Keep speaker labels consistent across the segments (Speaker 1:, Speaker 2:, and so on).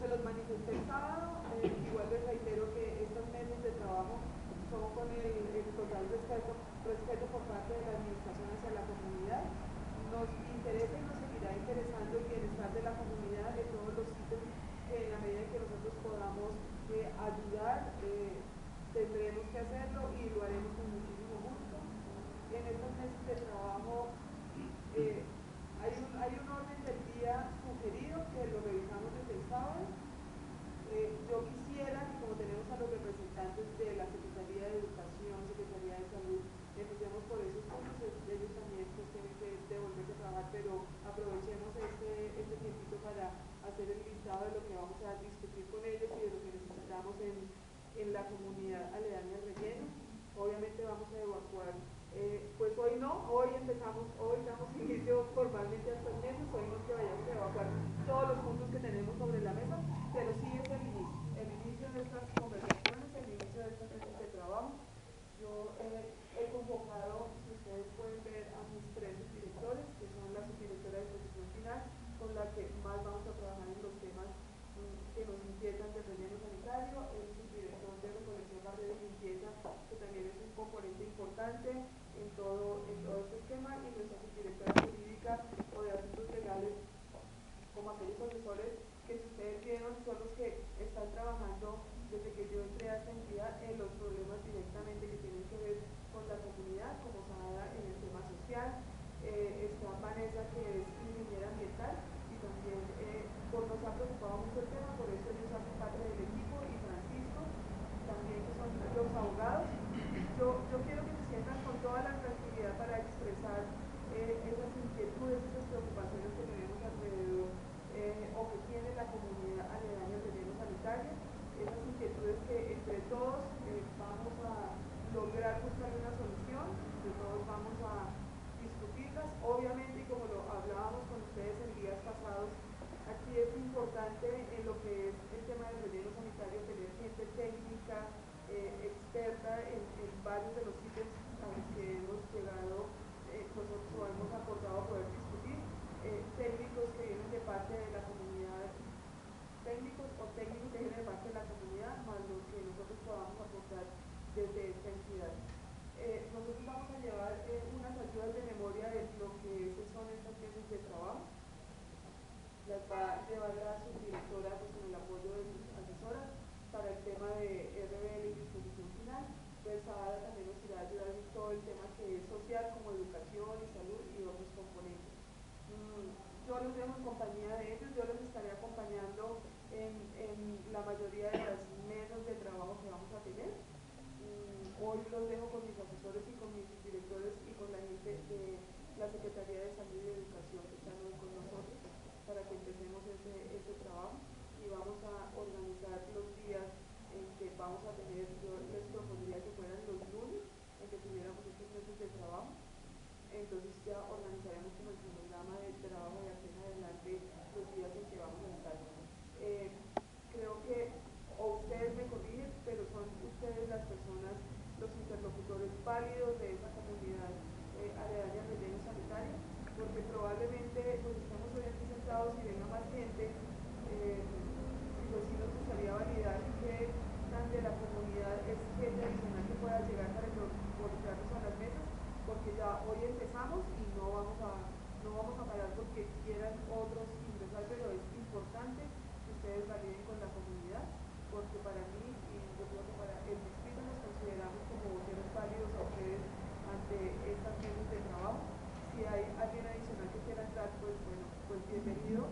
Speaker 1: se los manifesté el sábado, igual les reitero que estos meses de trabajo son con el total respeto por parte de la administración hacia la comunidad. Nos interesa y nos seguirá interesando el bienestar de la comunidad en todos los sitios que en la medida en que nosotros podamos ayudar, tendremos que hacerlo y lo haremos con muchísimo gusto. En estos meses de trabajo hay un orden del día sugerido que lo revisamos desde el sábado. Yo quisiera que, como tenemos a los representantes de la Secretaría de Educación, Secretaría de Salud, empecemos por esos puntos. Ellos también pues tienen que devolverse a trabajar, pero aprovechemos este tiempito para hacer el listado de lo que vamos a discutir con ellos y de lo que necesitamos en la comunidad aledaña al relleno. Obviamente vamos a evacuar, pues hoy no, hoy damos inicio formalmente a estos meses, hoy no es que vayamos a evacuar todos los puntos que tenemos sobre la mesa, pero sí es el inicio de estas conversaciones, el inicio de estos meses de trabajo. Yo he convocado, si ustedes pueden ver, a mis tres subdirectores, que son la subdirectora de exposición final, con la que más vamos a trabajar en los temas que nos inquietan del relleno sanitario, el subdirector de recolección, barrera y limpieza, que también es un componente importante en todo este esquema, y nuestra subdirectora jurídica o de asuntos legales, como aquellos asesores que, si ustedes vieron, son los que están trabajando desde que yo entré a esta entidad en los problemas directamente que tienen que ver con la comunidad, como Sahara en el tema social. Está Vanessa, que es ingeniera ambiental, y también nos ha preocupado mucho el tema, por eso ellos hacen parte del equipo, y Francisco, también, que son los abogados. Yo quiero que se sientan con toda la tranquilidad para expresar esas inquietudes, esas preocupaciones que tenemos alrededor o que tiene la comunidad aledaña al relleno sanitario, esas inquietudes que entre todos vamos a lograr buscar una solución, entre todos vamos a discutirlas. Obviamente, y como lo hablábamos con ustedes en días pasados, aquí es importante en lo que es el tema del relleno sanitario tener gente técnica, experta en varios de los sitios a los que hemos llegado, nosotros lo hemos acordado poder discutir, técnicos que vienen de parte de la comunidad, técnicos o técnicos que vienen de parte de la comunidad, más lo que nosotros podamos aportar desde esta entidad. Nosotros vamos a llevar unas ayudas de memoria de lo que son estos meses de trabajo. Las va a llevar la subdirectora pues, con el apoyo de sus asesoras para el tema de RBL y disposición final. Entonces Sahara también nos irá a ayudar en todo el tema que es social, como educación y salud y otros componentes. Yo los dejo en compañía de ellos, yo los estaré acompañando en la mayoría de las mesas de trabajo que vamos a tener. Hoy los dejo con mis asesores y con mis directores y con la gente de la Secretaría de Salud y de Educación que están hoy con nosotros, para que empecemos este trabajo, y vamos a organizar los días en que vamos a tener. Yo les propondría que fueran los lunes en que tuviéramos estos meses de trabajo. Entonces ya organizaremos como el cronograma de trabajo de aquí en adelante los días en que vamos a estar. Creo que, o ustedes me corrigen, pero son ustedes las personas, los interlocutores válidos de esa comunidad aledaña al relleno sanitario, porque probablemente pues estemos hoy aquí sentados y venga más gente, y pues sí nos gustaría validar que tan de la comunidad es gente adicional que pueda llegar para involucrarnos a las mesas, porque ya hoy empezamos y no vamos a parar porque quieran otros ingresar, pero es importante que ustedes validen con la comunidad, porque para mí, y yo creo que para el distrito, nos consideramos como voceros válidos a ustedes ante estas mesas de trabajo. Si hay alguien adicional que quiera entrar, pues bueno, pues bienvenido.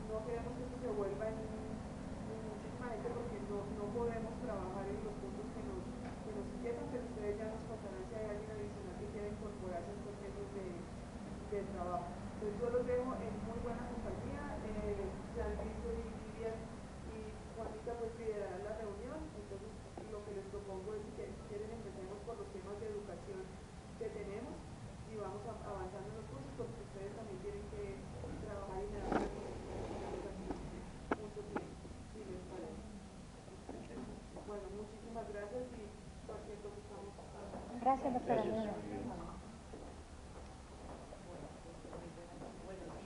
Speaker 1: No queremos que esto se vuelva en muchísima gente, porque no podemos trabajar en los puntos que nos inquietan, pero ustedes ya nos contarán si hay alguien adicional que quiera incorporarse a estos meses de trabajo. Entonces yo los dejo en muy buena compañía. Jean Luis y Lidia y Juanita pues liderarán la reunión. Entonces lo que les propongo es que, si quieren, empecemos por los temas de educación que tenemos y vamos avanzando en los cursos, porque ustedes también tienen que trabajar y me dan mucho tiempo, si les parece. Bueno, muchísimas gracias, y cualquier cosa estamos.
Speaker 2: Gracias, doctora.
Speaker 3: Buenos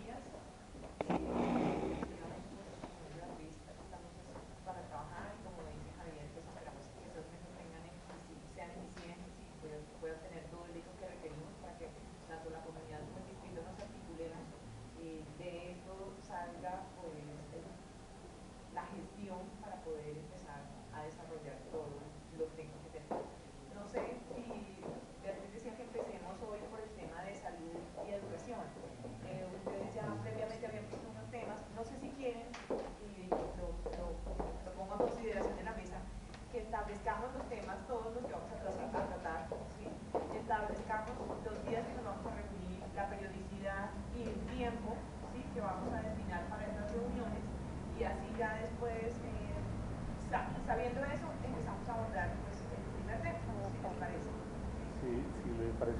Speaker 3: días.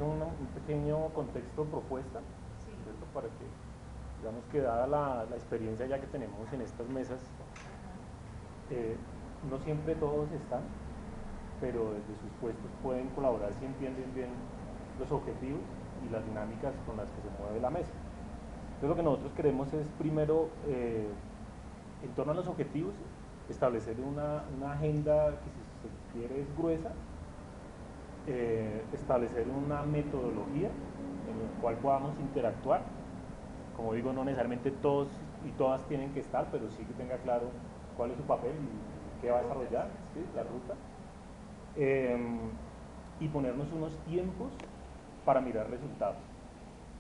Speaker 2: un pequeño contexto propuesta,
Speaker 1: Sí.
Speaker 2: ¿cierto? Para que, digamos que dada la experiencia ya que tenemos en estas mesas, no siempre todos están, pero desde sus puestos pueden colaborar si entienden bien los objetivos y las dinámicas con las que se mueve la mesa. Entonces lo que nosotros queremos es primero, en torno a los objetivos, establecer una agenda que si se quiere es gruesa, establecer una metodología en la cual podamos interactuar. Como digo, no necesariamente todos y todas tienen que estar, pero sí que tenga claro cuál es su papel y qué va a desarrollar, ¿sí? La ruta. Y ponernos unos tiempos para mirar resultados,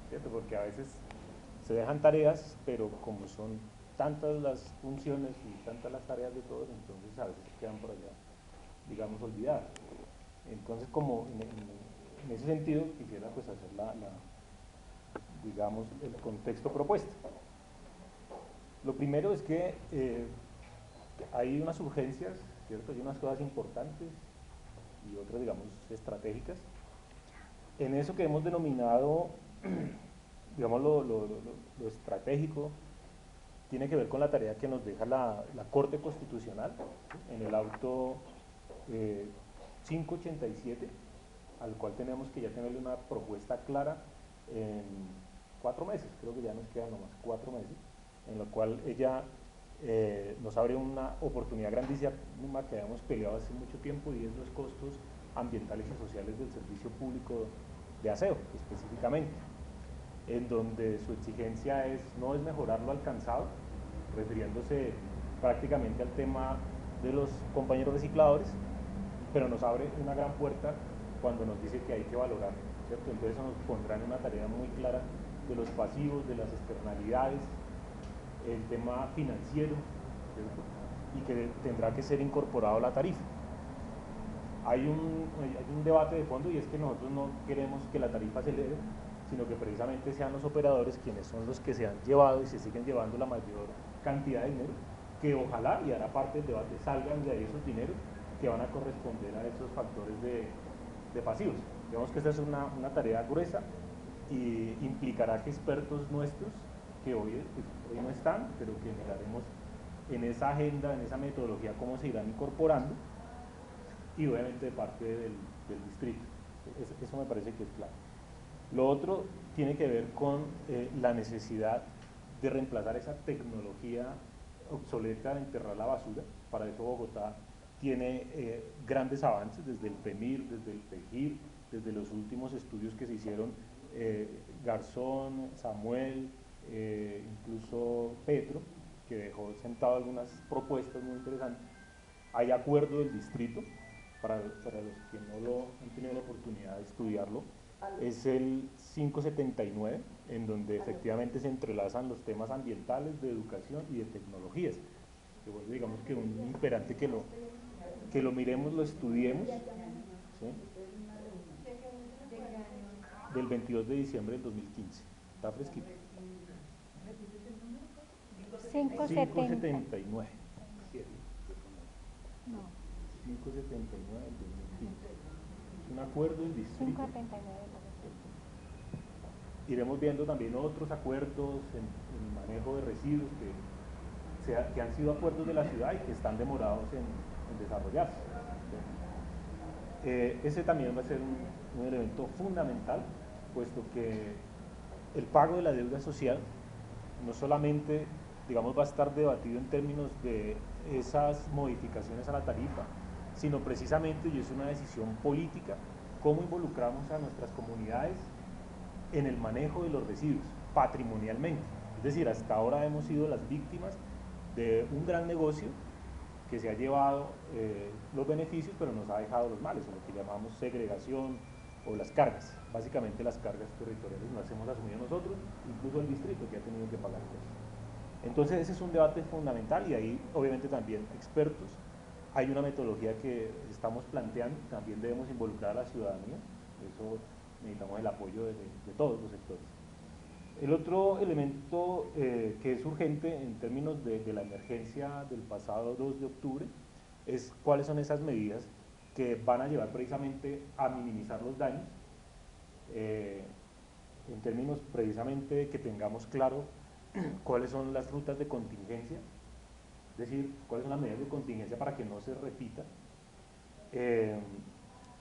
Speaker 2: ¿cierto? Porque a veces se dejan tareas, pero como son tantas las funciones y tantas las tareas de todos, entonces a veces quedan por allá, digamos, olvidadas. Entonces, como en ese sentido, quisiera pues hacer digamos, el contexto propuesto. Lo primero es que hay unas urgencias, ¿cierto? Hay unas cosas importantes y otras, digamos, estratégicas. En eso que hemos denominado, digamos, lo estratégico, tiene que ver con la tarea que nos deja la Corte Constitucional, ¿sí? En el auto 587, al cual tenemos que ya tenerle una propuesta clara en 4 meses, creo que ya nos quedan nomás 4 meses, en lo cual ella nos abre una oportunidad grandísima que habíamos peleado hace mucho tiempo, y es los costos ambientales y sociales del servicio público de aseo, específicamente, en donde su exigencia no es mejorar lo alcanzado, refiriéndose prácticamente al tema de los compañeros recicladores, pero nos abre una gran puerta cuando nos dice que hay que valorar, ¿cierto? Entonces eso nos pondrá en una tarea muy clara de los pasivos, de las externalidades, el tema financiero, ¿cierto? Y que tendrá que ser incorporado a la tarifa. Hay un debate de fondo, y es que nosotros no queremos que la tarifa se eleve, sino que precisamente sean los operadores quienes son los que se han llevado y se siguen llevando la mayor cantidad de dinero, que ojalá, y hará parte del debate, salgan de ahí esos dineros que van a corresponder a esos factores de pasivos. Digamos que esta es una tarea gruesa y implicará que expertos nuestros, que hoy no están, pero que miraremos en esa agenda, en esa metodología, cómo se irán incorporando, y obviamente de parte del distrito. Eso me parece que es claro. Lo otro tiene que ver con la necesidad de reemplazar esa tecnología obsoleta de enterrar la basura. Para eso Bogotá tiene grandes avances desde el PEMIR, desde el PEGIR, desde los últimos estudios que se hicieron, Garzón, Samuel, incluso Petro, que dejó sentado algunas propuestas muy interesantes. Hay acuerdo del distrito, para los que no lo han tenido la oportunidad de estudiarlo, es el 579, en donde efectivamente se entrelazan los temas ambientales, de educación y de tecnologías. Que vuelve, digamos, que un imperante que lo miremos, lo estudiemos, ¿sí? Del 22 de diciembre del 2015. Está fresquito. 579. No. 579 del 2015. Es un acuerdo del distrito. 579. Iremos viendo también otros acuerdos en manejo de residuos que han sido acuerdos de la ciudad y que están demorados en desarrollarse. Ese también va a ser un elemento fundamental, puesto que el pago de la deuda social no solamente, digamos, va a estar debatido en términos de esas modificaciones a la tarifa, sino precisamente, y es una decisión política, cómo involucramos a nuestras comunidades en el manejo de los residuos patrimonialmente. Es decir, hasta ahora hemos sido las víctimas de un gran negocio que se ha llevado los beneficios, pero nos ha dejado los males, o lo que llamamos segregación o las cargas. Básicamente las cargas territoriales las hemos asumido nosotros, incluso el distrito, que ha tenido que pagar por eso. Entonces ese es un debate fundamental, y ahí obviamente también expertos. Hay una metodología que estamos planteando, también debemos involucrar a la ciudadanía, eso necesitamos el apoyo de todos los sectores. El otro elemento que es urgente en términos de la emergencia del pasado 2 de octubre es cuáles son esas medidas que van a llevar precisamente a minimizar los daños en términos precisamente de que tengamos claro cuáles son las rutas de contingencia, es decir, cuáles son las medidas de contingencia para que no se repita.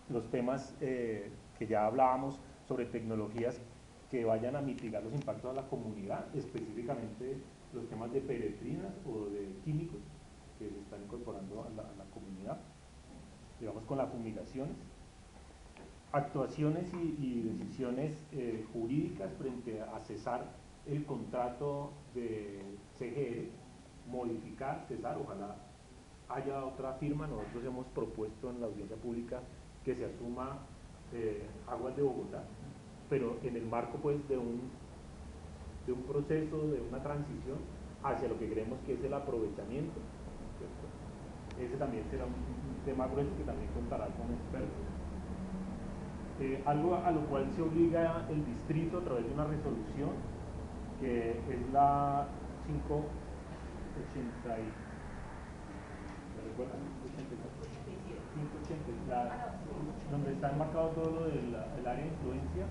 Speaker 2: Los temas que ya hablábamos sobre tecnologías que vayan a mitigar los impactos a la comunidad, específicamente los temas de peretrinas o de químicos que se están incorporando a la comunidad, digamos con las fumigaciones, actuaciones y decisiones jurídicas frente a cesar el contrato de CGR, modificar, cesar, ojalá haya otra firma. Nosotros hemos propuesto en la audiencia pública que se asuma Aguas de Bogotá, pero en el marco pues de un proceso, de una transición hacia lo que creemos que es el aprovechamiento, ¿cierto? Ese también será un tema grueso que también contará con expertos. Algo a lo cual se obliga el distrito a través de una resolución que es la 580, ¿me recuerdan? 580, donde está enmarcado todo lo del área de influencia.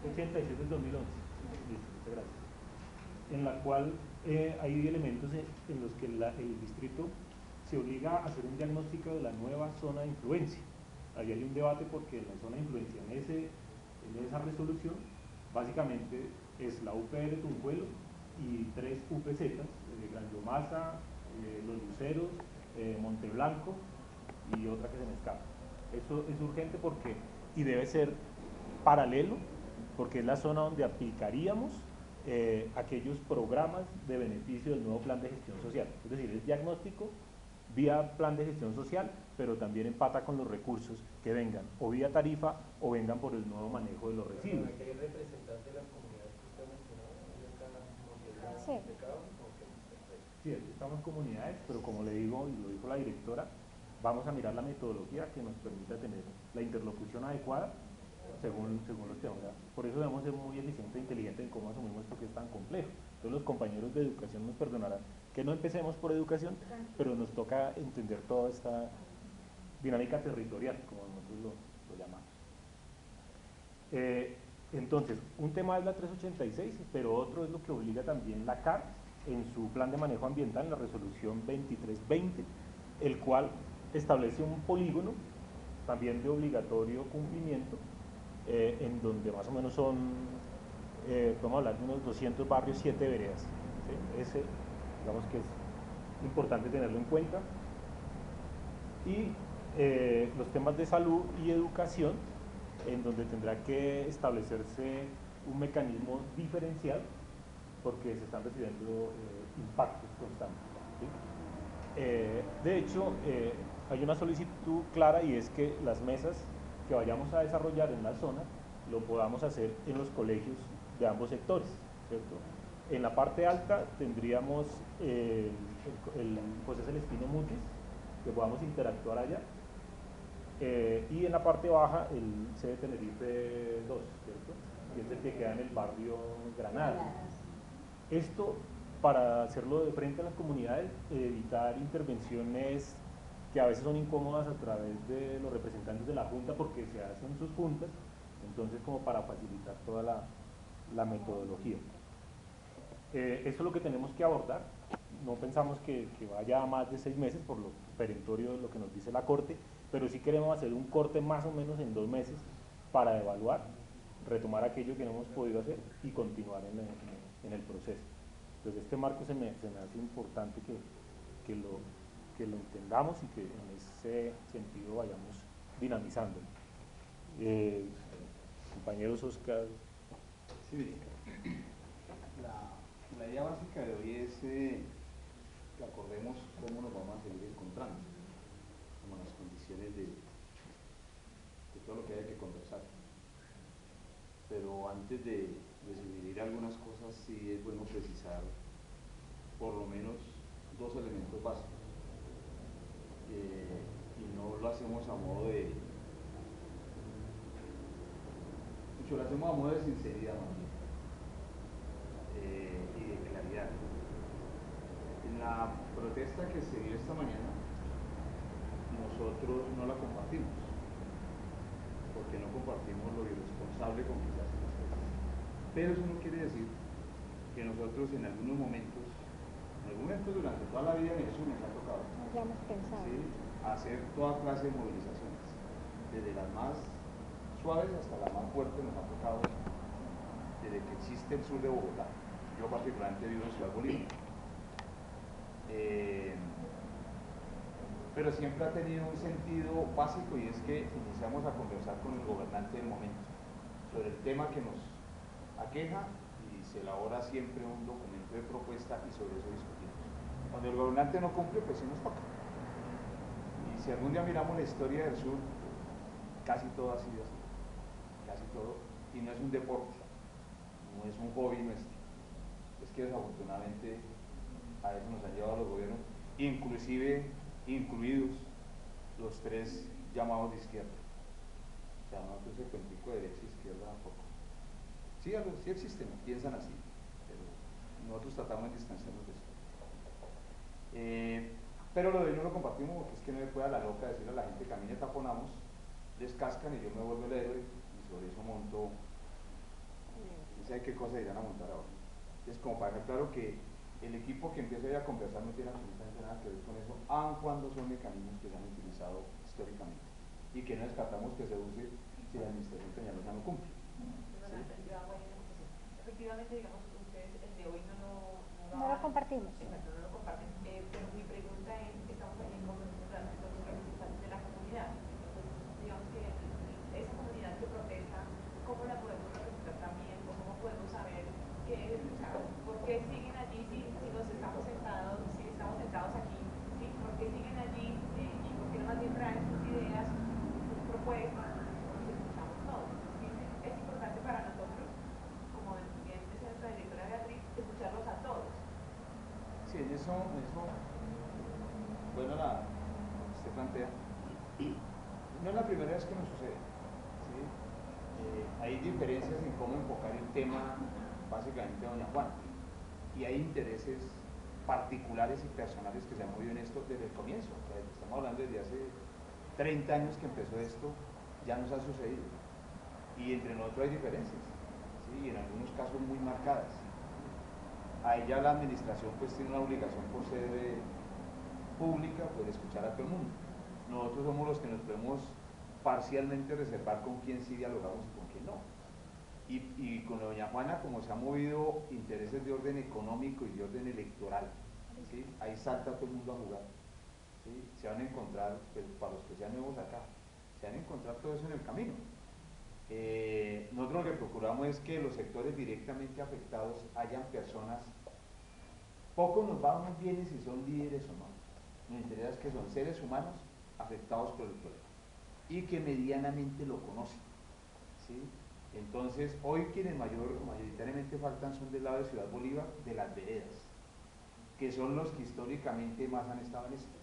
Speaker 2: 586 del 2011. Listo, muchas gracias. En la cual hay elementos en los que el distrito se obliga a hacer un diagnóstico de la nueva zona de influencia. Ahí hay un debate porque la zona de influencia en esa resolución básicamente es la UPR Tunjuelo y 3 UPZ, Gran Yomasa, Los Luceros, Monteblanco y otra que se me escapa. Eso es urgente porque, y debe ser paralelo, porque es la zona donde aplicaríamos aquellos programas de beneficio del nuevo plan de gestión social. Es decir, es diagnóstico vía plan de gestión social, pero también empata con los recursos que vengan o vía tarifa o vengan por el nuevo manejo de los residuos.
Speaker 3: ¿Hay representantes de las comunidades que usted mencionaba?
Speaker 4: Sí.
Speaker 2: Sí, estamos en comunidades, pero como le digo y lo dijo la directora, vamos a mirar la metodología que nos permita tener la interlocución adecuada según los temas. Por eso debemos ser muy eficientes e inteligentes en cómo asumimos esto que es tan complejo. Entonces los compañeros de educación nos perdonarán que no empecemos por educación, pero nos toca entender toda esta dinámica territorial, como nosotros lo llamamos. Entonces, un tema es la 386, pero otro es lo que obliga también la CAR en su plan de manejo ambiental, en la resolución 2320, el cual establece un polígono también de obligatorio cumplimiento, en donde más o menos son, podemos hablar de unos 200 barrios, 7 veredas. ¿Sí? Ese, digamos que es importante tenerlo en cuenta. Y los temas de salud y educación, en donde tendrá que establecerse un mecanismo diferencial, porque se están recibiendo impactos constantes. ¿Sí? De hecho, hay una solicitud clara y es que las mesas que vayamos a desarrollar en la zona lo podamos hacer en los colegios de ambos sectores, ¿cierto? En la parte alta tendríamos José Celestino Mutis, que podamos interactuar allá, y en la parte baja el CD Tenerife 2, ¿cierto? Que es el que queda en el barrio Granada. Esto para hacerlo de frente a las comunidades, evitar intervenciones que a veces son incómodas a través de los representantes de la Junta porque se hacen sus juntas, entonces como para facilitar toda la metodología. Eso es lo que tenemos que abordar. No pensamos que vaya a más de 6 meses por lo perentorio de lo que nos dice la Corte, pero sí queremos hacer un corte más o menos en 2 meses para evaluar, retomar aquello que no hemos podido hacer y continuar en el proceso. Entonces este marco se me hace importante que lo entendamos y que en ese sentido vayamos dinamizando. Compañeros Oscar.
Speaker 5: Sí, la idea básica de hoy es que acordemos cómo nos vamos a seguir encontrando, como las condiciones de todo lo que haya que conversar. Pero antes de sugerir algunas cosas, sí es bueno precisar por lo menos 2 elementos básicos. Y no lo hacemos a modo de... Mucho lo hacemos a modo de sinceridad, ¿no? Y de claridad. En la protesta que se dio esta mañana, nosotros no la compartimos, porque no compartimos lo irresponsable con que se hacen las cosas. Pero eso no quiere decir que nosotros en algunos momentos durante toda la vida en eso nos ha tocado, ¿sí?, hacer toda clase de movilizaciones, desde las más suaves hasta las más fuertes nos ha tocado desde que existe el sur de Bogotá. Yo particularmente vivo en Ciudad Bolívar. Pero siempre ha tenido un sentido básico, y es que iniciamos a conversar con el gobernante del momento sobre el tema que nos aqueja, y se elabora siempre un documento de propuesta y sobre eso discutimos. Cuando el gobernante no cumple, pues sí nos toca. Y si algún día miramos la historia del sur, casi todo ha sido así, casi todo, y no es un deporte, no es un hobby nuestro, es que desafortunadamente a eso nos han llevado los gobiernos, incluidos los tres llamados de izquierda. O sea, nosotros el cuentico de derecha e izquierda tampoco. Sí, sí existen, piensan así, pero nosotros tratamos de distanciarnos de eso. Pero lo de hoy no lo compartimos porque es que no le puede a la loca decirle a la gente camine, taponamos, les cascan y yo me vuelvo el héroe y sobre eso monto, no sé qué cosa irán a montar ahora. Es como para dejar claro que el equipo que empieza ya a conversar no tiene absolutamente nada que ver con eso, aun cuando son mecanismos que se han utilizado históricamente y que no descartamos que se use si la administración Peñalosa no cumple.
Speaker 4: Efectivamente, digamos, ustedes el de hoy
Speaker 6: no lo compartimos.
Speaker 4: Exacto, no lo comparten. Pero mi pregunta es, estamos aquí con los representantes de la comunidad. Entonces, digamos que esa comunidad que protesta, ¿cómo la podemos representar también? ¿O cómo podemos saber qué, o sea, por qué siguen allí si nos estamos sentados, si estamos sentados aquí? ¿Sí? ¿Por qué siguen allí? ¿Y por qué no más bien traen sus ideas, sus propuestas? Y escuchamos todos. ¿Sí? Es importante para nosotros, como bien decía nuestra directora Beatriz, escucharlos a todos.
Speaker 5: Sí, en eso bueno, lo que usted plantea, no es la primera vez que nos sucede, ¿sí? Hay diferencias en cómo enfocar el tema, básicamente, doña Juana, y hay intereses particulares y personales que se han movido en esto desde el comienzo. O sea, estamos hablando desde hace 30 años que empezó esto, ya nos ha sucedido, y entre nosotros hay diferencias, ¿sí?, y en algunos casos muy marcadas. Ahí ya la administración pues tiene una obligación por ser pública, pues de escuchar a todo el mundo. Nosotros somos los que nos podemos parcialmente reservar con quién sí dialogamos y con quién no. Y con doña Juana, como se han movido intereses de orden económico y de orden electoral, ¿sí?, ahí salta todo el mundo a jugar, ¿sí? Se van a encontrar, pues, para los que sean nuevos acá, se van a encontrar todo eso en el camino. Nosotros lo que procuramos es que los sectores directamente afectados hayan personas, poco nos vamos bien si son líderes o no, nos interesa que son seres humanos afectados por el problema y que medianamente lo conocen, ¿sí? Entonces, hoy quienes mayoritariamente faltan son del lado de Ciudad Bolívar, de las veredas, que son los que históricamente más han estado en esto.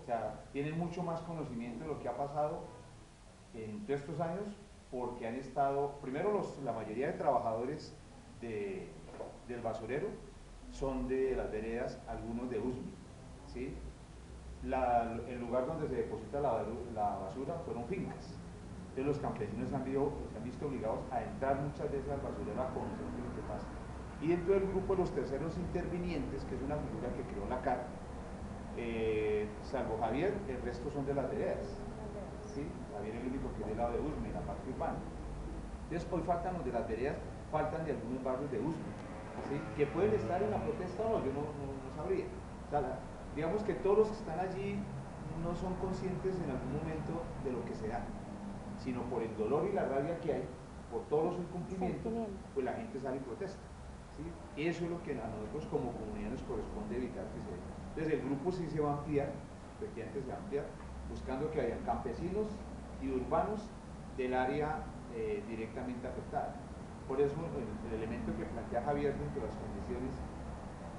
Speaker 5: O sea, tienen mucho más conocimiento de lo que ha pasado en todos estos años, porque han estado, primero la mayoría de trabajadores del basurero son de las veredas, algunos de Usme, ¿sí? El lugar donde se deposita la basura fueron fincas. Entonces los campesinos se han visto obligados a entrar muchas veces al basurero a conocer qué es lo que pasa. Y dentro del grupo de los terceros intervinientes, que es una figura que creó la CAR, salvo Javier, el resto son de las veredas, ¿sí? Javier es el único que es del lado de Usme, la parte urbana. Entonces hoy faltan los de las veredas, faltan de algunos barrios de Usme, ¿sí?, que pueden estar en la protesta o no, yo no sabría. O sea, digamos que todos los que están allí no son conscientes en algún momento de lo que se da, sino por el dolor y la rabia que hay, por todos los incumplimientos, pues la gente sale y protesta, ¿sí? Eso es lo que a nosotros como comunidad nos corresponde evitar que se dé. Entonces el grupo sí se va a ampliar, efectivamente se va a ampliar, buscando que haya campesinos y urbanos del área directamente afectada. Por eso el elemento que plantea Javier dentro de las condiciones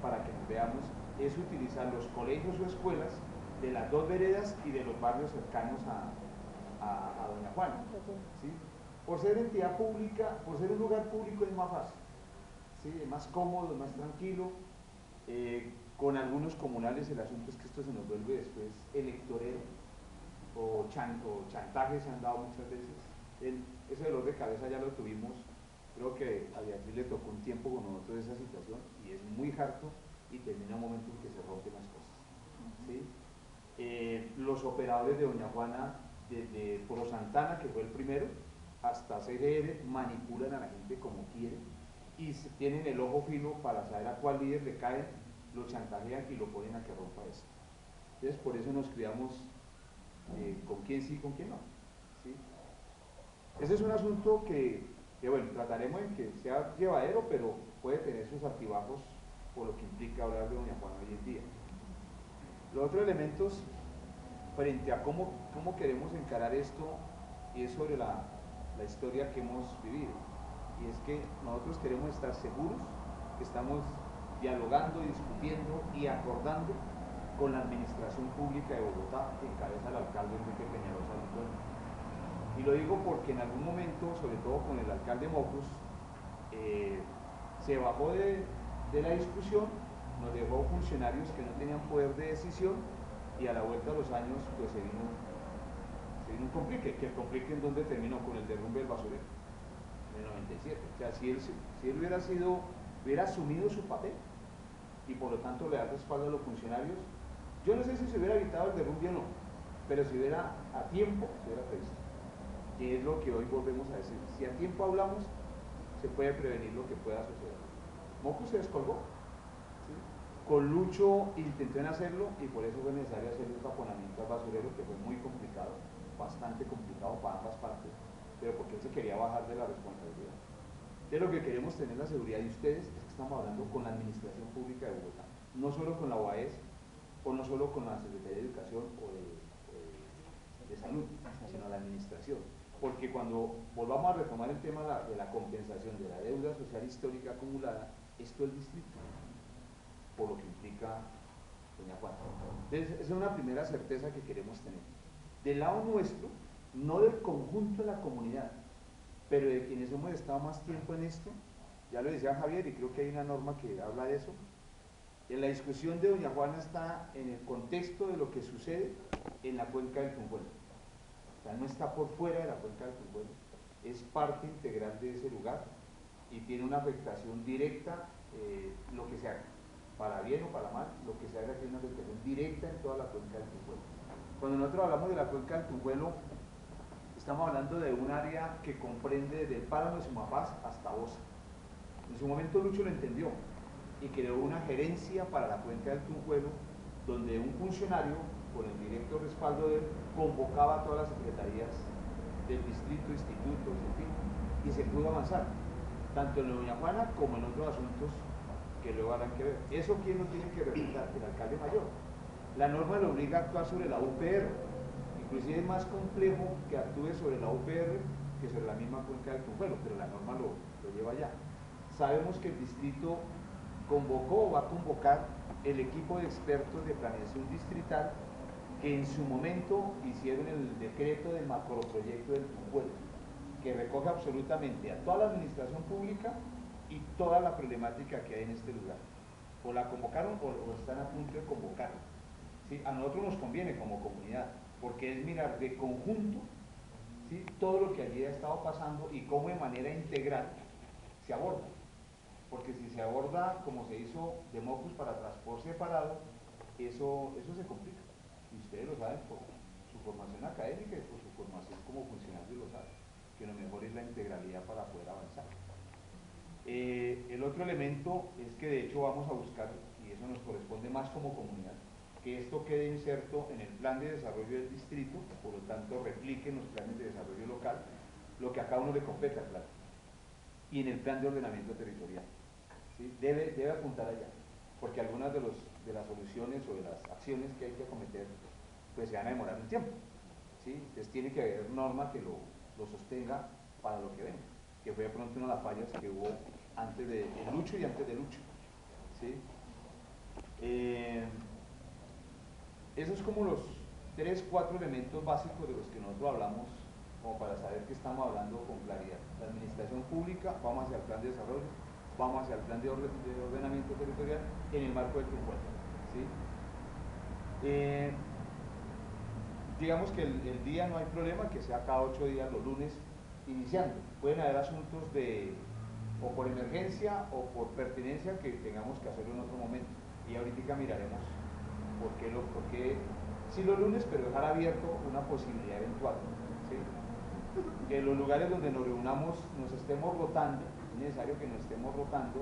Speaker 5: para que nos veamos es utilizar los colegios o escuelas de las dos veredas y de los barrios cercanos a doña Juana, ¿sí? Por ser entidad pública, por ser un lugar público es más fácil, ¿sí?, es más cómodo, es más tranquilo. Con algunos comunales el asunto es que esto se nos vuelve después electorero o chantaje se han dado muchas veces. Ese dolor de cabeza ya lo tuvimos, creo que a Beatriz le tocó un tiempo con nosotros esa situación y es muy harto y termina un momento en que se rompen las cosas. ¿Sí? Los operadores de Doña Juana, desde Pro Santana, que fue el primero, hasta CGR, manipulan a la gente como quieren y tienen el ojo fino para saber a cuál líder le caen, lo chantajean y lo ponen a que rompa eso. Entonces, por eso nos criamos con quién sí y con quién no. ¿Sí? Ese es un asunto que bueno, trataremos de que sea llevadero, pero puede tener sus altibajos por lo que implica hablar de Doña Juana hoy en día. Los otros elementos frente a cómo queremos encarar esto y es sobre la historia que hemos vivido. Y es que nosotros queremos estar seguros que estamos dialogando, discutiendo y acordando con la administración pública de Bogotá, que encabeza el alcalde Enrique Peñalosa Ludueña. Y lo digo porque en algún momento, sobre todo con el alcalde Mocus, se bajó de la discusión, nos dejó funcionarios que no tenían poder de decisión y a la vuelta de los años pues se vino un complique, que el complique en donde terminó con el derrumbe del basurero en el 97. O sea, si él hubiera asumido su papel y por lo tanto le da respaldo a los funcionarios, yo no sé si se hubiera evitado el derrumbe o no, pero si hubiera a tiempo, se hubiera previsto. Y es lo que hoy volvemos a decir. Si a tiempo hablamos, se puede prevenir lo que pueda suceder. Mocus se descolgó. ¿Sí? Con Lucho intentó en hacerlo y por eso fue necesario hacer el taponamiento al basurero, que fue muy complicado, bastante complicado para ambas partes, pero porque él se quería bajar de la responsabilidad. De lo que queremos tener la seguridad de ustedes es que estamos hablando con la Administración Pública de Bogotá, no solo con la OAS o no solo con la Secretaría de Educación o de Salud, sino la Administración. Porque cuando volvamos a retomar el tema de la compensación de la deuda social histórica acumulada, esto es el distrito, por lo que implica Doña Juana. Entonces, esa es una primera certeza que queremos tener. Del lado nuestro, no del conjunto de la comunidad, pero de quienes hemos estado más tiempo en esto, ya lo decía Javier y creo que hay una norma que habla de eso. En la discusión de Doña Juana está en el contexto de lo que sucede en la cuenca del Tunjuelo. O sea, no está por fuera de la cuenca del Tunjuelo, es parte integral de ese lugar y tiene una afectación directa, lo que se haga, para bien o para mal, lo que se haga tiene una afectación directa en toda la cuenca del Tunjuelo. Cuando nosotros hablamos de la cuenca del Tunjuelo, estamos hablando de un área que comprende desde el páramo de Sumapaz hasta Bosa. En su momento Lucho lo entendió y creó una gerencia para la cuenca del Tunjuelo, donde un funcionario, con el directo respaldo de él, convocaba a todas las secretarías del distrito, institutos, en fin, y se pudo avanzar, tanto en Doña Juana como en otros asuntos que luego harán que ver. ¿Eso quién lo tiene que representar? El alcalde mayor. La norma lo obliga a actuar sobre la UPR, inclusive es más complejo que actúe sobre la UPR que sobre la misma cuenca del Tunjuelo, pero la norma lo lleva allá. Sabemos que el distrito convocó o va a convocar el equipo de expertos de planeación distrital que en su momento hicieron el decreto del macroproyecto del Tunjuelo, que recoge absolutamente a toda la administración pública y toda la problemática que hay en este lugar. O la convocaron o están a punto de convocarla. ¿Sí? A nosotros nos conviene como comunidad, porque es mirar de conjunto, ¿sí?, todo lo que allí ha estado pasando y cómo de manera integral se aborda. Porque si se aborda como se hizo de Mocus para transporte separado, eso se complica. Y ustedes lo saben por su formación académica y por su formación como funcionario lo saben, que lo mejor es la integralidad para poder avanzar. El otro elemento es que de hecho vamos a buscar, y eso nos corresponde más como comunidad, que esto quede inserto en el plan de desarrollo del distrito, por lo tanto replique en los planes de desarrollo local lo que a cada uno le compete al plan, y en el plan de ordenamiento territorial. ¿Sí? Debe apuntar allá, porque algunas de las soluciones o de las acciones que hay que acometer pues se van a demorar un tiempo. ¿Sí? Entonces tiene que haber norma que lo sostenga para lo que venga, que fue de pronto una de las fallas que hubo antes de Lucho y antes de Lucho. ¿Sí? Esos como los 3, 4 elementos básicos de los que nosotros hablamos, como para saber que estamos hablando con claridad. La administración pública, vamos hacia el plan de desarrollo, vamos hacia el plan de ordenamiento territorial en el marco del Tunjuelo. ¿sí? Digamos que el día no hay problema, que sea cada 8 días los lunes iniciando. Pueden haber asuntos o por emergencia o por pertinencia que tengamos que hacerlo en otro momento. Y ahorita miraremos por qué sí los lunes, pero dejar abierto una posibilidad eventual. ¿Sí? Que los lugares donde nos reunamos nos estemos rotando, es necesario que nos estemos rotando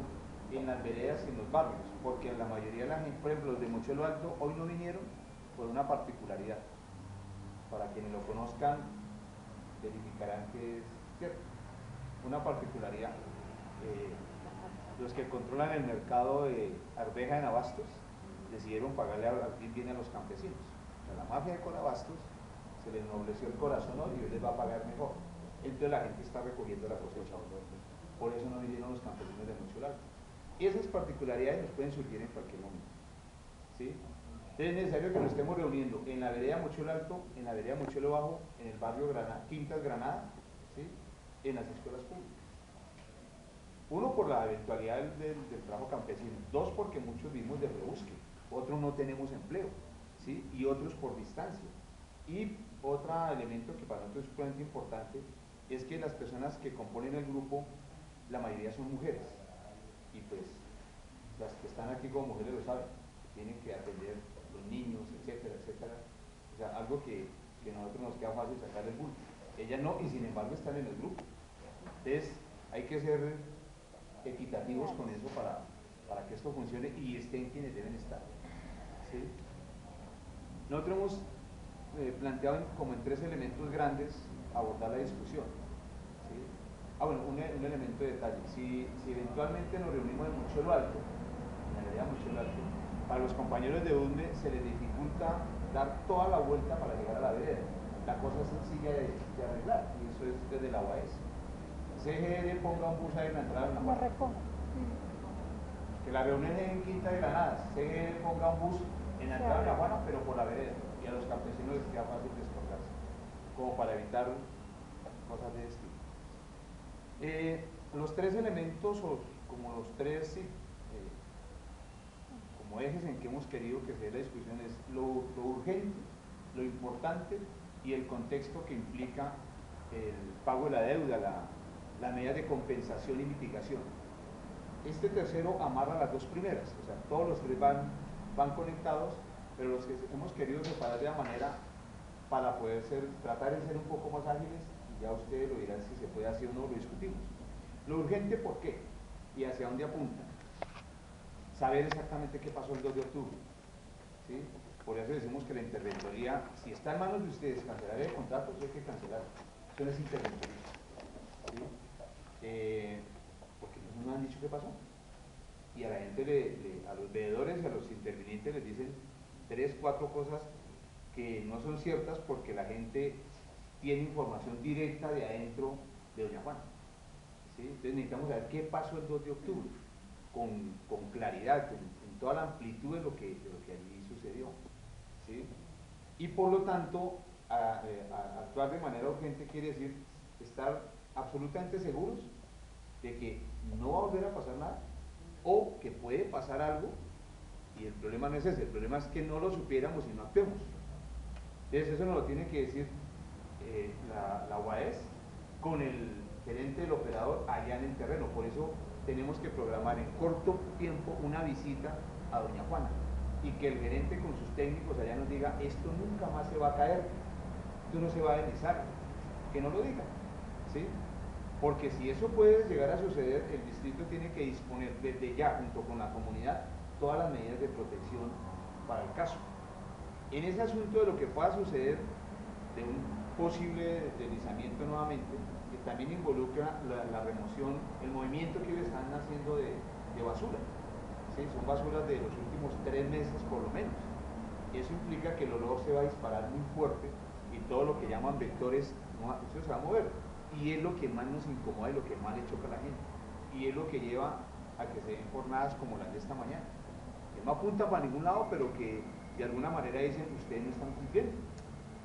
Speaker 5: en las veredas y en los barrios, porque en la mayoría de la gente, por ejemplo, los de Mochuelo Alto hoy no vinieron por una particularidad. Para quienes lo conozcan, verificarán que es cierto. Una particularidad. Los que controlan el mercado de arveja en abastos decidieron pagarle bien a los campesinos. O sea, la mafia de Corabastos se le ennobleció el corazón hoy y hoy les va a pagar mejor. Entonces la gente está recogiendo la cosecha. Por eso no vinieron los campesinos de Mochuelo Alto. Esas particularidades nos pueden surgir en cualquier momento. ¿Sí? Entonces es necesario que nos estemos reuniendo en la vereda Mochuelo Alto, en la vereda Mochuelo Bajo, en el barrio Quintas Granada, ¿sí? En las escuelas públicas. Uno, por la eventualidad del trabajo campesino. Dos, porque muchos vivimos de rebusque. Otros no tenemos empleo, ¿sí? Y otros por distancia. Y otro elemento que para nosotros es sumamente importante es que las personas que componen el grupo, la mayoría son mujeres. Y pues las que están aquí como mujeres lo saben, tienen que atender los niños, etcétera, etcétera. O sea, algo que a nosotros nos queda fácil sacar el bulto. Ellas no, y sin embargo están en el grupo. Entonces, hay que ser equitativos con eso para que esto funcione y estén quienes deben estar. ¿Sí? Nosotros hemos planteado como en 3 elementos grandes abordar la discusión. ¿Sí? Bueno, un elemento de detalle. Si eventualmente nos reunimos en Mochuelo Alto, en la vereda Mochuelo Alto, para los compañeros de UNDE se les dificulta dar toda la vuelta para llegar a la vereda. La cosa es sencilla de arreglar, y eso es desde la UAS. CGR ponga un bus ahí en la entrada de la puerta. Que la reunión es en Quinta de Granadas, CGR ponga un bus en la entrada de la Juana, pero por la vereda, y a los campesinos les queda fácil descolgarse, como para evitar cosas de este tipo. Los 3 elementos, o como los 3 como ejes en que hemos querido que se dé la discusión es lo urgente, lo importante y el contexto que implica el pago de la deuda, las medidas de compensación y mitigación. Este tercero amarra las 2 primeras, o sea, todos los 3 van conectados, pero los que hemos querido separar de la manera para poder tratar de ser un poco más ágiles, y ya ustedes lo dirán si se puede hacer o no, lo discutimos. Lo urgente, ¿por qué? Y hacia dónde apunta. Saber exactamente qué pasó el 2 de octubre. ¿Sí? Por eso decimos que la interventoría, si está en manos de ustedes cancelar el contrato, eso hay que cancelarlo. Eso no es interventoría. ¿Sí? Porque no nos han dicho qué pasó. Y a la gente, a los veedores y a los intervinientes les dicen 3, 4 cosas que no son ciertas porque la gente tiene información directa de adentro de Doña Juana. ¿Sí? Entonces necesitamos saber qué pasó el 2 de octubre. Con claridad, en toda la amplitud de lo que allí sucedió. ¿Sí? Y por lo tanto, actuar de manera urgente quiere decir estar absolutamente seguros de que no va a volver a pasar nada, o que puede pasar algo, y el problema no es ese, el problema es que no lo supiéramos y no actuemos. Entonces eso nos lo tiene que decir la UAS con el gerente del operador allá en el terreno. Por eso tenemos que programar en corto tiempo una visita a Doña Juana y que el gerente con sus técnicos allá nos diga: esto nunca más se va a caer, esto no se va a deslizar, que no lo diga, ¿sí? Porque si eso puede llegar a suceder, el distrito tiene que disponer desde ya, junto con la comunidad, todas las medidas de protección para el caso. En ese asunto de lo que pueda suceder, de un posible deslizamiento nuevamente, que también involucra la remoción, el movimiento que ellos están haciendo de basura. ¿Sí? Son basuras de los últimos 3 meses por lo menos. Eso implica que el olor se va a disparar muy fuerte y todo lo que llaman vectores, eso se va a mover. Y es lo que más nos incomoda y lo que más le choca a la gente. Y es lo que lleva a que se den jornadas como las de esta mañana, que no apuntan para ningún lado, pero que de alguna manera dicen: ustedes no están cumpliendo.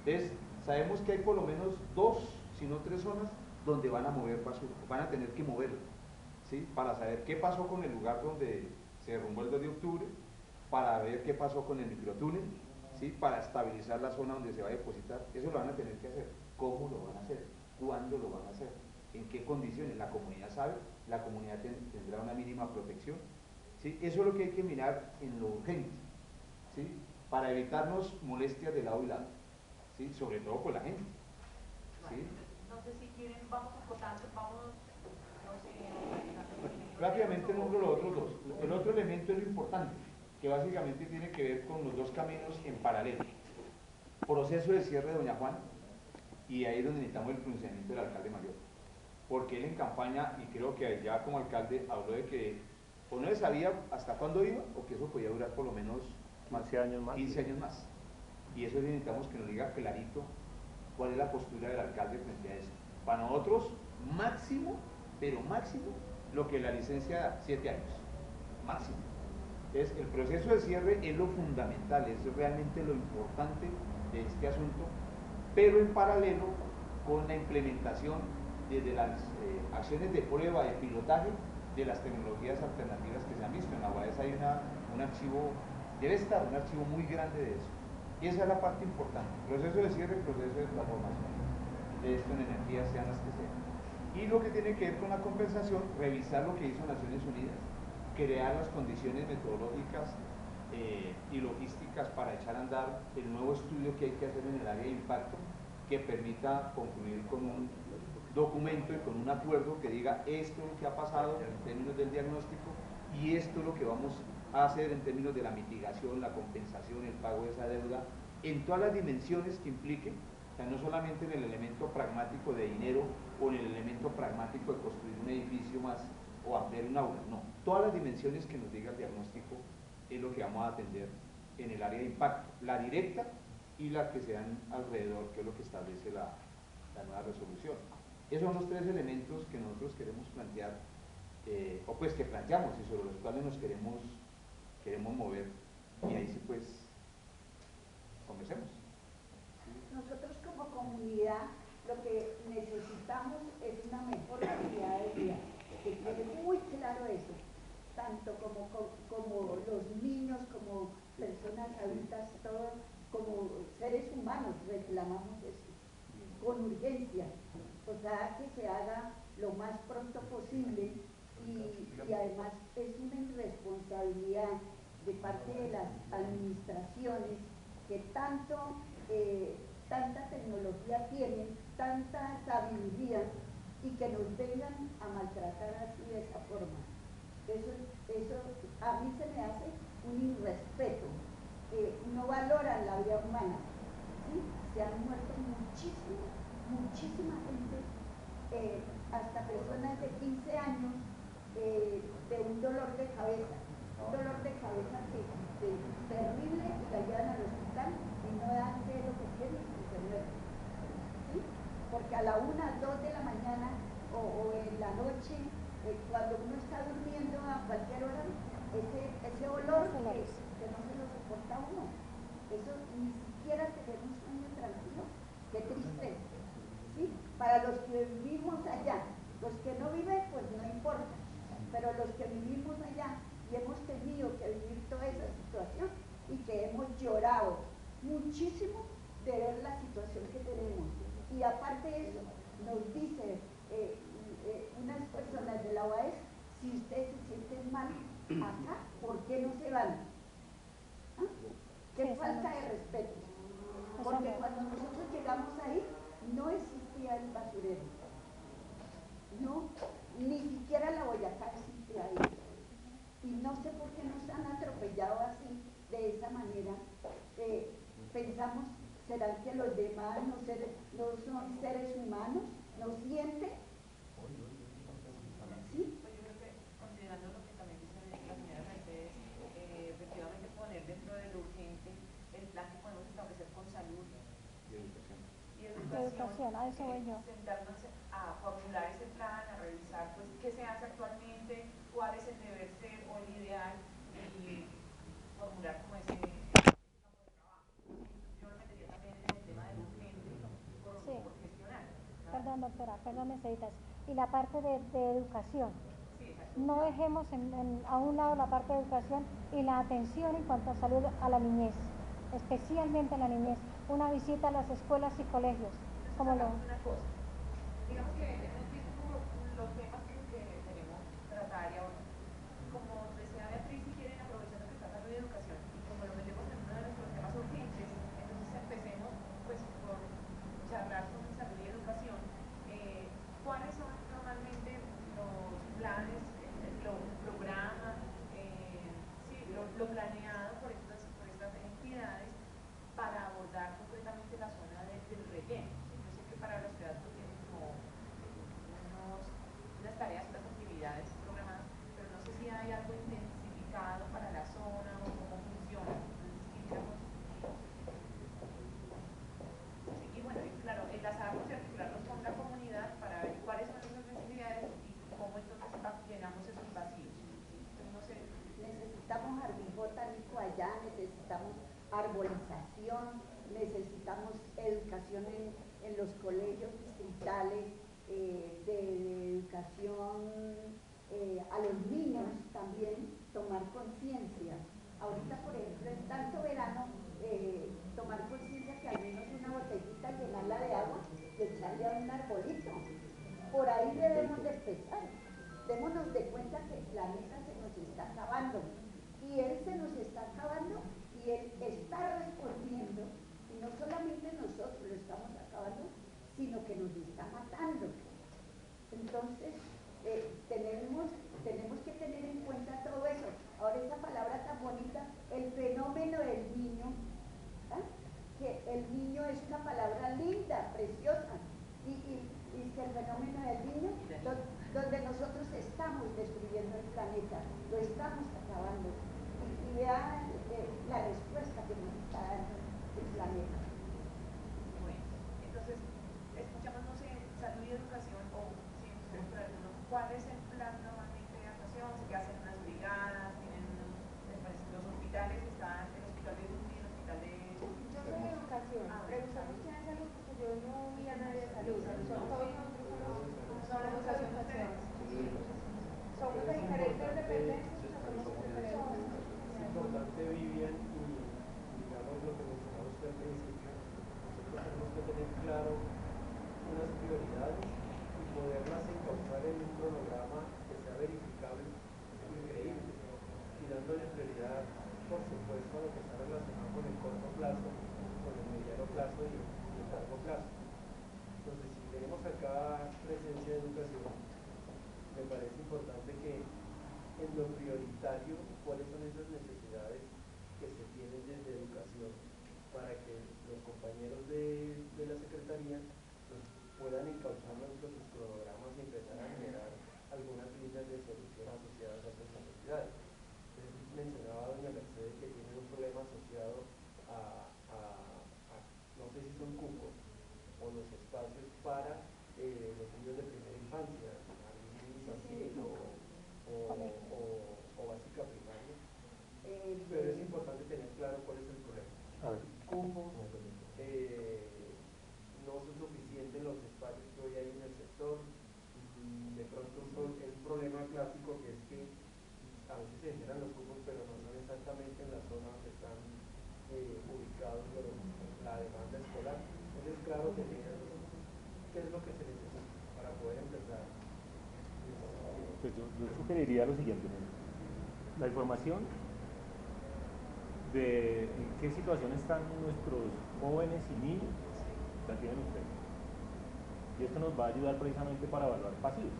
Speaker 5: Entonces, sabemos que hay por lo menos 2, si no 3 zonas donde van a mover basura, van a tener que moverla, ¿sí? Para saber qué pasó con el lugar donde se derrumbó el 2 de octubre, para ver qué pasó con el microtúnel, ¿sí? Para estabilizar la zona donde se va a depositar. Eso lo van a tener que hacer. ¿Cómo lo van a hacer? ¿Cuándo lo van a hacer? ¿En qué condiciones? La comunidad sabe, la comunidad tendrá una mínima protección, ¿sí? Eso es lo que hay que mirar en lo urgente, ¿sí? Para evitarnos molestias de lado y lado, ¿sí? Sobre todo con la gente, ¿sí?
Speaker 4: No sé si quieren, vamos acotando, vamos, no sé,
Speaker 5: Rápidamente nombro los otros dos. El otro elemento es lo importante, que básicamente tiene que ver con los dos caminos en paralelo. Proceso de cierre de Doña Juana, y ahí es donde necesitamos el pronunciamiento del alcalde mayor. Porque él en campaña, y creo que ya como alcalde, habló de que o no se sabía hasta cuándo iba, o que eso podía durar por lo menos
Speaker 2: 15 años más.
Speaker 5: 15 años más. Y eso necesitamos que nos diga clarito cuál es la postura del alcalde frente a eso. Para nosotros, máximo, pero máximo, lo que la licencia da, 7 años, máximo. Entonces, el proceso de cierre es lo fundamental, es realmente lo importante de este asunto, pero en paralelo con la implementación desde las acciones de prueba, de pilotaje, de las tecnologías alternativas que se han visto. En la UAS hay un archivo, debe estar un archivo muy grande de eso. Y esa es la parte importante, proceso de cierre, proceso de transformación de esto en energías, sean las que sean. Y lo que tiene que ver con la compensación, revisar lo que hizo Naciones Unidas, crear las condiciones metodológicas y logísticas para echar a andar el nuevo estudio que hay que hacer en el área de impacto, que permita concluir con un documento y con un acuerdo que diga esto es lo que ha pasado en términos del diagnóstico y esto es lo que vamos a hacer en términos de la mitigación, la compensación, el pago de esa deuda, en todas las dimensiones que impliquen, o sea, no solamente en el elemento pragmático de dinero o en el elemento pragmático de construir un edificio más o ampliar un aula, no, todas las dimensiones que nos diga el diagnóstico es lo que vamos a atender en el área de impacto, la directa y la que se dan alrededor, que es lo que establece la nueva resolución. Esos son los tres elementos que nosotros queremos plantear, o pues que planteamos y sobre los cuales nos queremos mover, y ahí sí pues conversemos.
Speaker 7: Nosotros como comunidad lo que necesitamos es una mejor calidad de vida, que quede muy claro eso, tanto como los niños, como personas adultas, todos como seres humanos reclamamos eso, con urgencia, o sea que se haga lo más pronto posible y además es una irresponsabilidad de parte de las administraciones que tanta tecnología tienen, tanta sabiduría y que nos vengan a maltratar así de esa forma. Eso a mí se me hace un irrespeto. No valoran la vida humana, ¿sí? Se han muerto muchísima gente, hasta personas de 15 años de un dolor de cabeza que terrible, y la llevan al hospital y no dan qué es lo que tienen y se mueren, ¿sí? Porque a la 1, 2 de la mañana o en la noche, cuando uno está durmiendo a cualquier hora, ese olor que no se lo soporta uno, eso ni siquiera tener un sueño tranquilo, qué triste, ¿sí? Para los que vivimos allá, los que no viven pues no importa, pero los que vivimos allá y hemos tenido que vivir toda esa situación y que hemos llorado muchísimo de ver la situación que tenemos, y aparte de eso nos dice unas personas de la OAS, si ustedes se sienten mal acá, ¿por qué no se van? ¿Ah? Qué falta de respeto, porque cuando nosotros llegamos ahí no existía el basurero, no, ni siquiera la Boyacá existía ahí, y no sé por qué nos han atropellado así, de esa manera. Pensamos, ¿será que los demás no son seres humanos? ¿No sienten? ¿Sí?
Speaker 4: Pues yo creo que, considerando lo que también dice la señora Mercedes, efectivamente poner dentro de lo urgente el plan que podemos establecer con salud y educación,
Speaker 6: a eso voy yo.
Speaker 4: sentarnos a formular ese plan, a revisar pues qué se hace actualmente, cuál es el deber ser o el ideal, y formular como ese campo de trabajo. Yo lo metería también en el tema del urgente por gestionar, ¿no?
Speaker 6: Perdón, doctora, perdón, Merceditas. Y la parte de educación.
Speaker 4: Sí, exacto.
Speaker 6: no dejemos a un lado la parte de educación y la atención en cuanto a salud a la niñez, especialmente a la niñez. Una visita a las escuelas y colegios. Como lo...
Speaker 4: Una cosa, digamos que hemos visto como los temas que tenemos que tratar y ahora, como decía Beatriz, si quieren aprovechando que está hablando de educación y como lo metemos en uno de nuestros temas urgentes, entonces empecemos pues por charlar sobre salud y educación. ¿Cuáles son normalmente los planes, los programas, sí, lo planeado por estas entidades para abordar concretamente la zona del relleno? Yo sé que para la ciudad pues tienen como unas tareas, unas actividades programadas, pero no sé si hay algo intensificado para la zona o cómo funciona. Entonces, quisiéramos y bueno, y claro, enlazarnos y articularnos con la comunidad para ver cuáles son esas necesidades y cómo entonces llenamos esos vacíos. ¿Sí? Entonces, no sé.
Speaker 7: Necesitamos arbibotánico allá, necesitamos arborización, necesitamos educación en los colegios distritales, de educación a los niños también, tomar conciencia. Ahorita, por ejemplo, en tanto verano, tomar conciencia que al menos una botellita, llenarla de agua y echarle a un arbolito. Por ahí debemos de empezar. Démonos de cuenta que el planeta se nos está acabando y él se nos está acabando y él está respondiendo, y no solamente nosotros lo estamos acabando, sino que nos está matando. Entonces, tenemos que tener en cuenta todo eso. Ahora, esa palabra tan bonita, el fenómeno del niño, ¿ah? Que el niño es una palabra linda, preciosa, y que el fenómeno del niño, donde nosotros estamos destruyendo el planeta, lo estamos acabando, y vean la respuesta que nos está dando el planeta.
Speaker 4: Bueno, entonces, escuchamos, no sé, salud y educación, o si nos por alguno, ¿cuál es el plan normalmente de actuación? ¿Se hacen unas brigadas? ¿Tienen los hospitales? Están el hospital de UCI, el hospital de...
Speaker 1: Yo soy de educación, preguntamos quién es salud porque yo no vi a nadie de salud, son todos nosotros somos educación. Somos de diferentes dependencias, hacemos diferentes.
Speaker 3: Es importante, Vivian, y digamos lo que mencionaba usted al principio, nosotros tenemos que tener claro unas prioridades y poderlas encauzar en un cronograma que sea verificable y creíble, y dándole prioridad, por supuesto, a lo que está relacionado con el corto plazo, con el mediano plazo y el largo plazo. Entonces, si tenemos acá presencia de educación, me parece importante que en lo prioritario, cuáles son esas necesidades que se tienen desde educación para que los compañeros de la Secretaría pues, puedan encauzarlo dentro de sus cronogramas y empezar a generar algunas líneas de solución asociadas a esas necesidades. Usted mencionaba, doña Mercedes, que tienen un problema asociado a no sé si son cupos o los espacios para los niños de primera infancia, infantil o básica primaria. Pero es importante tener claro cuál es el problema. Cupos, no son suficientes los espacios que hoy hay en el sector. De pronto es un problema clásico que es que a veces se generan los cupos, pero no son exactamente en la zona donde están ubicados la demanda escolar. Entonces, claro, tener qué es lo que se necesita para poder empezar.
Speaker 2: Pues yo sugeriría lo siguiente: la información de en qué situación están nuestros jóvenes y niños la tienen ustedes, y esto nos va a ayudar precisamente para evaluar pasivos.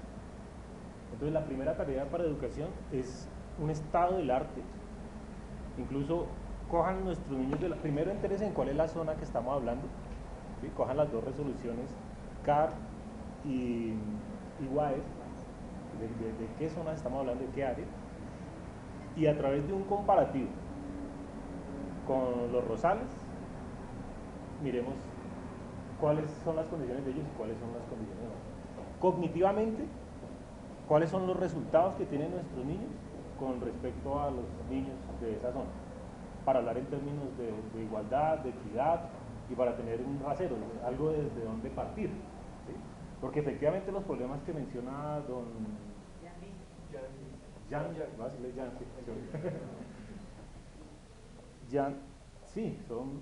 Speaker 2: Entonces, la primera tarea para educación es un estado del arte. Incluso cojan nuestros niños primero entérese en cuál es la zona que estamos hablando, ¿sí? Cojan las dos resoluciones CAR y UAES, de qué zona estamos hablando, de qué área, y a través de un comparativo con los rosales miremos cuáles son las condiciones de ellos y cuáles son las condiciones de nosotros. Cognitivamente, cuáles son los resultados que tienen nuestros niños con respecto a los niños de esa zona, para hablar en términos de igualdad, de equidad, y para tener un rasero, algo desde donde partir, ¿sí? Porque efectivamente los problemas que menciona don Jan, voy a decirle Jan, sí. Jan, sí, son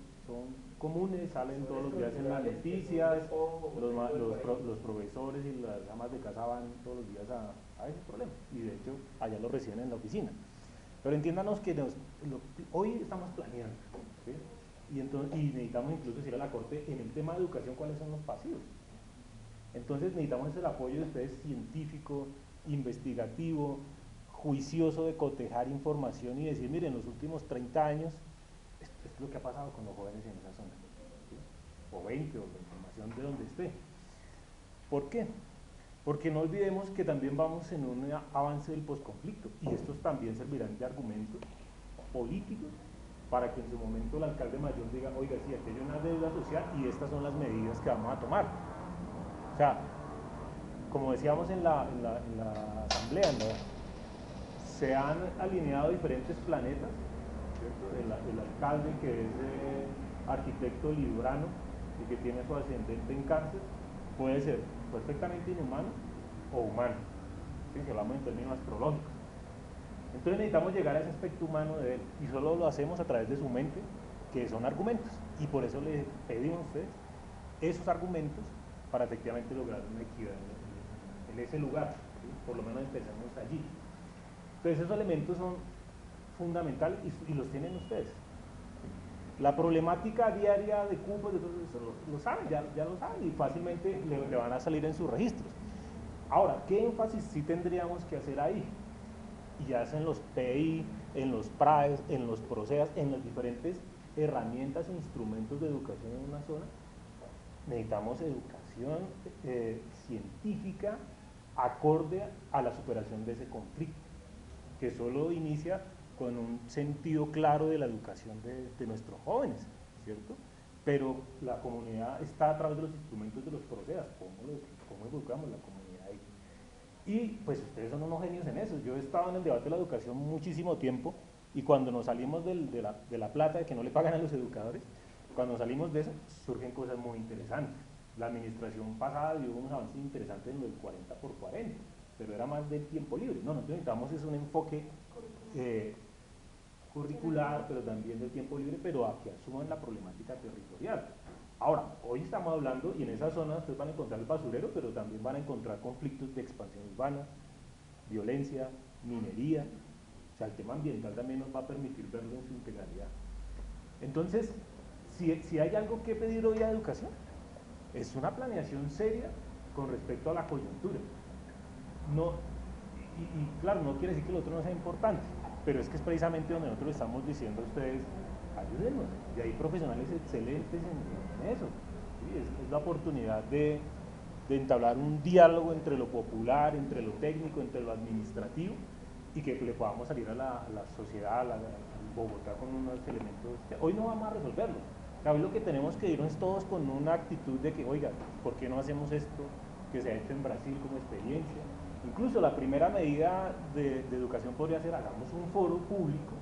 Speaker 2: comunes, salen todos los días en las noticias, los profesores y las amas de casa van todos los días a ese problema, y de hecho allá lo reciben en la oficina. Pero entiéndanos que hoy estamos planeando, ¿sí? Y necesitamos incluso decir a la Corte en el tema de educación cuáles son los pasivos. Entonces necesitamos el apoyo de ustedes científico, investigativo, juicioso, de cotejar información y decir, miren, en los últimos 30 años esto es lo que ha pasado con los jóvenes en esa zona, ¿sí? O 20, o la información de donde esté. ¿Por qué? Porque no olvidemos que también vamos en un avance del posconflicto, y estos también servirán de argumentos políticos para que en su momento el alcalde mayor diga, oiga, sí, aquí hay una deuda social y estas son las medidas que vamos a tomar. O sea, como decíamos en la asamblea, ¿no? Se han alineado diferentes planetas, ¿cierto? El alcalde, que es arquitecto librano y que tiene su ascendente en Cáncer, puede ser perfectamente inhumano o humano, ¿sí? Si hablamos en términos astrológicos. Entonces necesitamos llegar a ese aspecto humano de él, y solo lo hacemos a través de su mente, que son argumentos, y por eso le pedimos a ustedes esos argumentos para efectivamente lograr una equidad en ese lugar, ¿sí? Por lo menos empecemos allí. Entonces esos elementos son fundamentales y los tienen ustedes. La problemática diaria de cupos, de todo eso, lo saben, ya lo saben, y fácilmente le van a salir en sus registros. Ahora, ¿qué énfasis sí tendríamos que hacer ahí? Y ya sea en los PI, en los PRAES, en los PROCEAS, en las diferentes herramientas e instrumentos de educación en una zona, necesitamos educación científica acorde a la superación de ese conflicto, que solo inicia con un sentido claro de la educación de nuestros jóvenes, ¿cierto? Pero la comunidad está a través de los instrumentos de los procesos, cómo educamos la comunidad ahí. Y pues ustedes son unos genios en eso. Yo he estado en el debate de la educación muchísimo tiempo, y cuando nos salimos de la plata de que no le pagan a los educadores, cuando salimos de eso, surgen cosas muy interesantes. La administración pasada dio unos avances interesantes en lo del 40x40, pero era más del tiempo libre. No, nosotros necesitamos es un enfoque curricular, pero también del tiempo libre, pero a que asuman la problemática territorial. Ahora, hoy estamos hablando, y en esa zona ustedes van a encontrar el basurero, pero también van a encontrar conflictos de expansión urbana, violencia, minería. O sea, el tema ambiental también nos va a permitir verlo en su integralidad. Entonces, si hay algo que pedir hoy a educación, es una planeación seria con respecto a la coyuntura. No, y claro, no quiere decir que lo otro no sea importante, pero es que es precisamente donde nosotros estamos diciendo a ustedes, ayúdenos, y hay profesionales excelentes en eso, ¿sí? Es la oportunidad de entablar un diálogo entre lo popular, entre lo técnico, entre lo administrativo, y que le podamos salir a la sociedad, a Bogotá, con unos elementos que hoy no vamos a resolverlo. Hoy lo que tenemos que irnos todos con una actitud de que, oiga, ¿por qué no hacemos esto que se ha hecho en Brasil como experiencia? Incluso la primera medida de educación podría ser, hagamos un foro público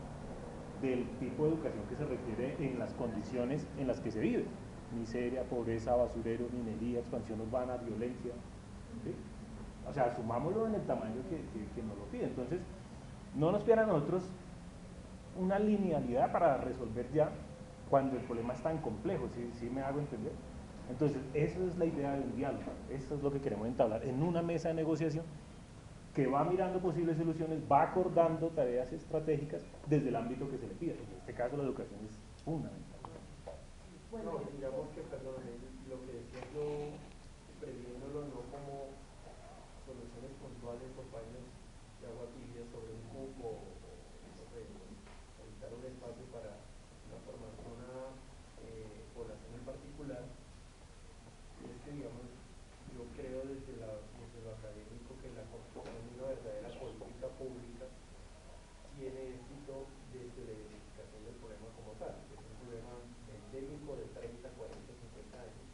Speaker 2: del tipo de educación que se requiere en las condiciones en las que se vive: miseria, pobreza, basurero, minería, expansión urbana, violencia, ¿sí? O sea, sumámoslo en el tamaño que nos lo pide. Entonces, no nos pidan a nosotros una linealidad para resolver ya cuando el problema es tan complejo, ¿sí me hago entender? Entonces, esa es la idea de un diálogo, eso es lo que queremos entablar en una mesa de negociación que va mirando posibles soluciones, va acordando tareas estratégicas desde el ámbito que se le pida. En este caso, la educación es fundamental.
Speaker 3: Bueno, no, digamos que, perdón, lo que decía yo, previéndolo no como soluciones puntuales o paños de agua tibia sobre un cupo o no sé, evitar un espacio para una formación a población en particular. Es que, digamos, yo creo desde lo académico que la construcción de una verdadera política pública tiene éxito desde la identificación del problema como tal. Es un problema endémico de 30, 40, 50 años.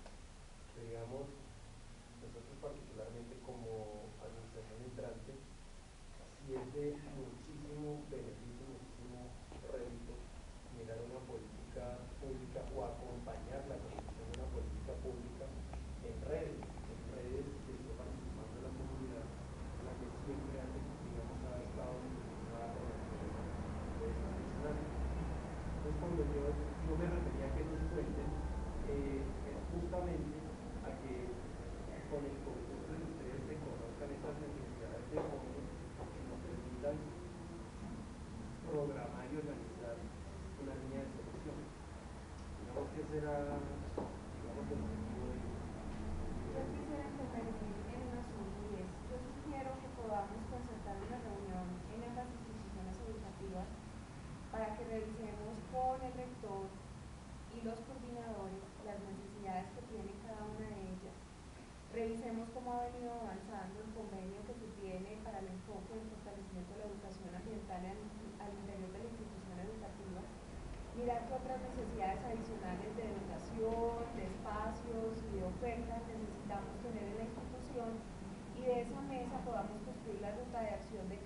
Speaker 3: Pero digamos, nosotros particularmente como administración entrante, si es de muchísimo beneficio, muchísimo rédito mirar una política pública o acompañar la construcción de una política pública en redes que esté participando la comunidad, la que siempre hace, digamos, a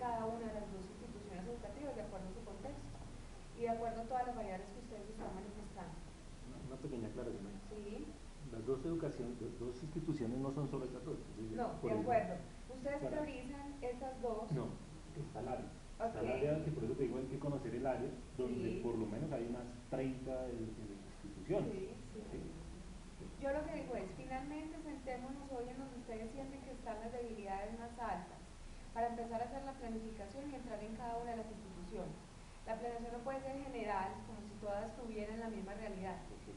Speaker 8: cada una de las dos instituciones educativas de acuerdo a su contexto y de acuerdo a todas las variables que ustedes están manifestando.
Speaker 2: Una pequeña aclaración ahí.
Speaker 8: Sí.
Speaker 2: Las dos instituciones no son solo estas dos.
Speaker 8: No, de acuerdo. Ustedes priorizan estas dos.
Speaker 2: No, está el área.
Speaker 8: Okay.
Speaker 2: Está el área, que por eso te digo, hay que conocer el área, donde
Speaker 8: Sí.
Speaker 2: por lo menos hay unas 30 instituciones.
Speaker 8: Sí, sí.
Speaker 2: ¿Sí?
Speaker 8: Yo lo que digo es, finalmente sentémonos hoy en donde ustedes sienten que están las debilidades más altas para empezar a hacer la planificación y entrar en cada una de las instituciones. La planeación no puede ser general, como si todas tuvieran la misma realidad,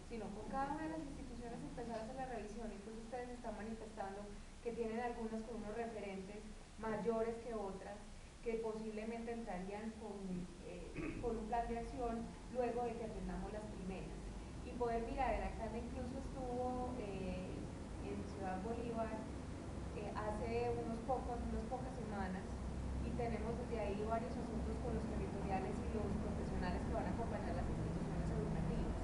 Speaker 8: sino con cada una de las instituciones empezar a hacer la revisión. Y entonces ustedes están manifestando que tienen algunas con unos referentes mayores que otras, que posiblemente entrarían con un plan de acción luego de que atendamos las primeras. Y poder mirar, el alcalde incluso estuvo en Ciudad Bolívar hace unas pocas semanas, y tenemos desde ahí varios asuntos con los territoriales y los profesionales que van a acompañar las instituciones educativas.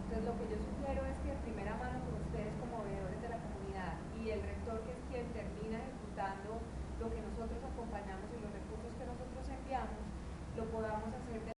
Speaker 8: Entonces lo que yo sugiero es que de primera mano con ustedes como veedores de la comunidad y el rector, que es quien termina ejecutando lo que nosotros acompañamos y los recursos que nosotros enviamos, lo podamos hacer de